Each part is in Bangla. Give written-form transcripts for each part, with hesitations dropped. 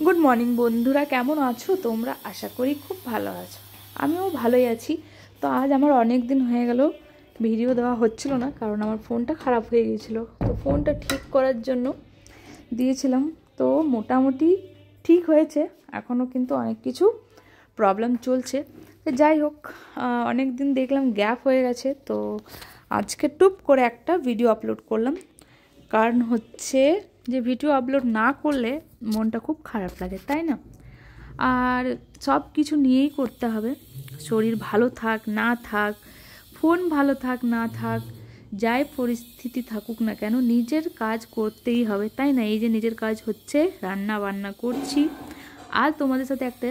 गुड मर्निंग बंधुरा केमन आछो तोमरा आशा करी खूब भालो आछो आमिओ भालोई आछि। तो आज आमार अनेक दिन हये गेल भिडियो देওয়া হচ্ছিল না কারণ আমার ফোনটা খারাপ হয়ে গিয়েছিল। তো ফোনটা ঠিক করার জন্য দিয়েছিলাম, তো মোটামুটি ঠিক হয়েছে, এখনও কিন্তু অনেক কিছু প্রবলেম চলছে। তো যাই হোক, অনেক দিন দেখলাম গ্যাপ হয়ে গেছে, তো আজকে টুপ করে একটা ভিডিও আপলোড করলাম। কারণ হচ্ছে যে ভিডিও আপলোড না করলে মনটা খুব খারাপ লাগে, তাই না? আর সব কিছু নিয়েই করতে হবে, শরীর ভালো থাক না থাক, ফোন ভালো থাক না থাক, যাই পরিস্থিতি থাকুক না কেন নিজের কাজ করতেই হবে, তাই না? এই যে নিজের কাজ হচ্ছে রান্না বান্না করছি, আর তোমাদের সাথে একটা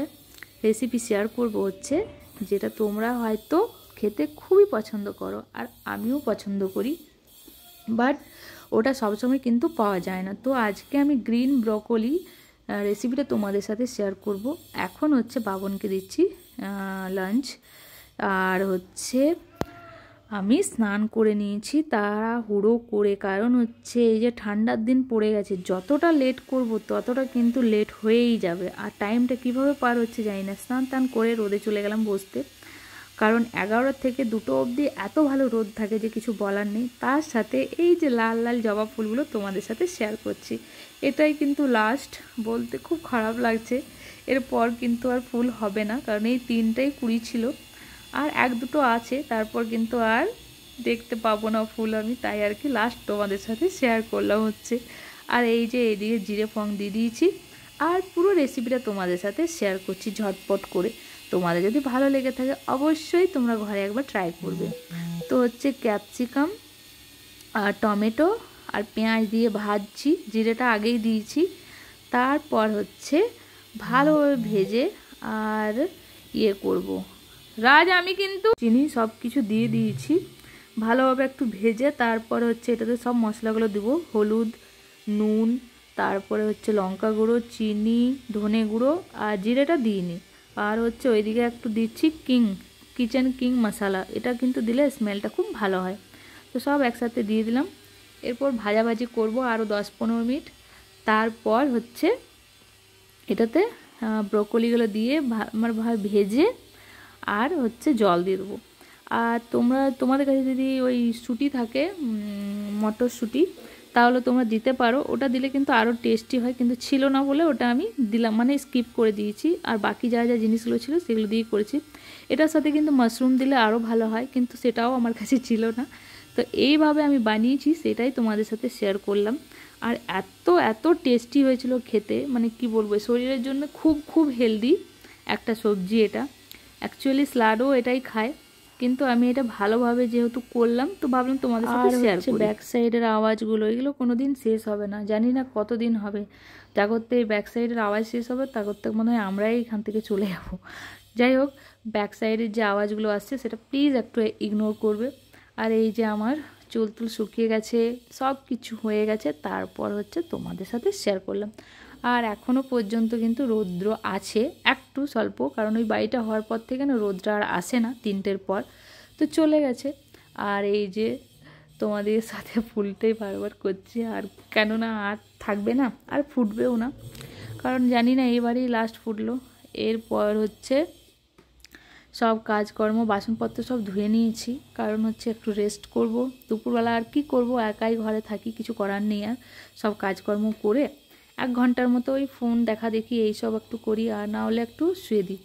রেসিপি শেয়ার করব হচ্ছে যেটা তোমরা হয়তো খেতে খুবই পছন্দ করো আর আমিও পছন্দ করি, বাট ওটা সবসময় কিন্তু পাওয়া যায় না। তো আজকে আমি গ্রিন ব্রকলি রেসিপিটা তোমাদের সাথে শেয়ার করব। এখন হচ্ছে বাবনকে দিচ্ছি লাঞ্চ, আর হচ্ছে আমি স্নান করে নিয়েছি তাড়াহুড়ো করে, কারণ হচ্ছে এই যে ঠান্ডার দিন পড়ে গেছে, যতটা লেট করব ততটা কিন্তু লেট হয়েই যাবে, আর টাইমটা কিভাবে পার হচ্ছে জানি না। স্নান টান করে রোদে চলে গেলাম বসতে, কারণ 11টা থেকে 2টো অবধি এত ভালো রোদ থাকে যে কিছু বলার নেই। তার সাথে এই যে লাল লাল জবা ফুলগুলো তোমাদের সাথে শেয়ার করছি, এটাই কিন্তু লাস্ট, বলতে খুব খারাপ লাগছে, এরপর কিন্তু আর ফুল হবে না, কারণ এই 3টাই কুড়ি ছিল, আর 1-2টো আছে, তারপর কিন্তু আর দেখতে পাবো না ফুল আমি, তাই আর কি লাস্ট তোমাদের সাথে শেয়ার করলাম হচ্ছে। আর এই যে এইদিকে জিরে ফোড়ন দিয়ে দিয়েছি, আর পুরো রেসিপিটা তোমাদের সাথে শেয়ার করছি ঝটপট করে। তোমাদের যদি ভালো লেগে থাকে অবশ্যই তোমরা ঘরে একবার ট্রাই করবে। তো হচ্ছে ক্যাপসিকাম আর টমেটো আর পেঁয়াজ দিয়ে ভাজছি, জিরেটা আগেই দিয়েছি, তারপর হচ্ছে ভালোভাবে ভেজে আর করব। রাজ আমি কিন্তু চিনি সব কিছু দিয়ে দিয়েছি, ভালোভাবে একটু ভেজে তারপর হচ্ছে এটাতে সব মশলাগুলো দেবো, হলুদ, নুন, তারপরে হচ্ছে লঙ্কা গুঁড়ো, চিনি, ধনে গুঁড়ো, আর জিরেটা দিইনি। আর হচ্ছে ওইদিকে একটু দিচ্ছি কিচেন কিং মশলা, এটা কিন্তু দিলে স্মেলটা খুব ভালো হয়। তো সব একসাথে দিয়ে দিলাম, এরপর ভাজাভাজি করব আরও 10-15 মিনিট, তারপর হচ্ছে এটাতে ব্রকলিগুলো দিয়ে ভেজে আর হচ্ছে জল দিয়ে দেবো। আর তোমাদের কাছে যদি ওই শুঁটি থাকে, মটরশুঁটি, তাহলে তোমরা দিতে পারো, ওটা দিলে কিন্তু আরও টেস্টি হয়, কিন্তু ছিল না বলে ওটা আমি দিলাম, মানে স্কিপ করে দিয়েছি, আর বাকি যা যা জিনিসগুলো ছিল সেগুলো দিয়েই করেছি। এটার সাথে কিন্তু মাশরুম দিলে আরও ভালো হয়, কিন্তু সেটাও আমার কাছে ছিল না, তো এইভাবে আমি বানিয়েছি, সেটাই তোমাদের সাথে শেয়ার করলাম। আর এত এত টেস্টি হয়েছিল খেতে, মানে কি বলবো, শরীরের জন্য খুব খুব হেলদি একটা সবজি এটা। অ্যাকচুয়ালি স্লাডও এটাই খায়, কিন্তু আমি এটা ভালোভাবে যেহেতু করলাম তো ভাবলাম তোমাদের সাথে শেয়ার করি। ব্যাক সাইডের আওয়াজগুলো, এগুলো কোনো দিন শেষ হবে না, জানি না কতদিন হবে, যা করতে এই ব্যাক সাইডের আওয়াজ শেষ হবে তা করতে মনে হয় আমরাই এখান থেকে চলে যাব। যাই হোক, ব্যাক সাইডের যে আওয়াজগুলো আসছে সেটা প্লিজ একটু ইগনোর করবে। আর এই যে আমার চুল টুল শুকিয়ে গেছে, সব কিছু হয়ে গেছে, তারপর হচ্ছে তোমাদের সাথে শেয়ার করলাম। আর এখনও পর্যন্ত কিন্তু রৌদ্র আছে একটু স্বল্প, কারণ ওই বাড়িটা হওয়ার পর থেকে না রৌদ্র আর আসে না, 3টের পর তো চলে গেছে। আর এই যে তোমাদের সাথে ফুলটাই বারবার করছি, আর কেননা আর থাকবে না, আর ফুটবেও না, কারণ জানি না এবারেই লাস্ট ফুটলো। এরপর হচ্ছে সব কাজকর্ম বাসনপত্র সব ধুয়ে নিয়েছি, কারণ হচ্ছে একটু রেস্ট করব দুপুরবেলা, আর কি করব, একাই ঘরে থাকি, কিছু করার নেই, আর সব কাজকর্ম করে 1 ঘন্টার মতো ওই ফোন দেখা দেখি এইসব একটু করি, আর না হলে একটু শুয়ে দিই।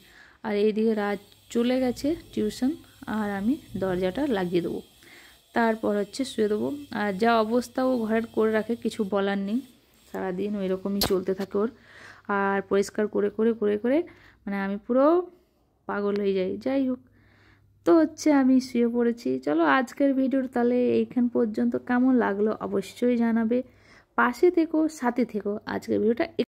আর এইদিকে রাত চলে গেছে টিউশন, আর আমি দরজাটা লাগিয়ে দেবো, তারপর হচ্ছে শুয়ে দেবো। আর যা অবস্থা ও ঘরের করে রাখে কিছু বলার নেই, সারাদিন ওই রকমই চলতে থাকে ওর, আর পরিষ্কার করে করে করে করে মানে আমি পুরো পাগল হয়ে যাই। যাই হোক, তো হচ্ছে আমি শুয়ে পড়েছি। চলো আজকের ভিডিওর তাহলে এইখান পর্যন্ত, কেমন লাগলো অবশ্যই জানাবে, পাশে থেকো, সাথে থেকো। আজকের ভিডিওটা